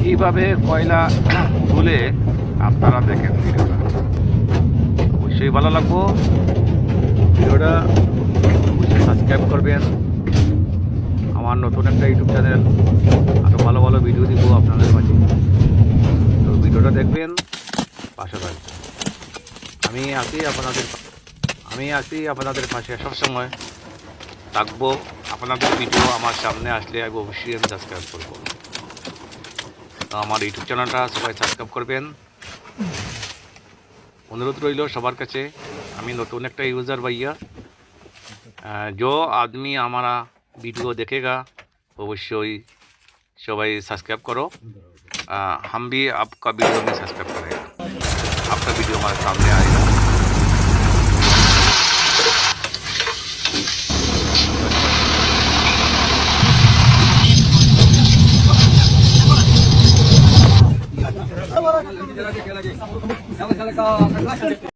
কিভাবে কয়লা তুলে আপনারা দেখেন ভিডিওটা, অবশ্যই ভালো লাগবো। ভিডিওটা অবশ্যই সাবস্ক্রাইব করবেন। আমার নতুন একটা ইউটিউব চ্যানেল, আরও ভালো ভালো ভিডিও দিব আপনাদের মাঝে, তো ভিডিওটা দেখবেন, পাশে থাকবেন। আমি আছি আপনাদের পাশে সবসময় থাকবো। আপনাদের ভিডিও আমার সামনে আসলে আমি অবশ্যই সাবস্ক্রাইব করবো। তো আমার ইউটিউব চ্যানেলটা সবাই সাবস্ক্রাইব করবেন, অনুরোধ রইল সবার কাছে। আমি নতুন একটা यूज़र भैया, जो आदमी हमारा वीडियो देखेगा अवश्य सबाई सब्सक्राइब करो। हम भी आपका वीडियो में सब्सक्राइब करेगा, आपका वीडियो हमारे सामने आएगा।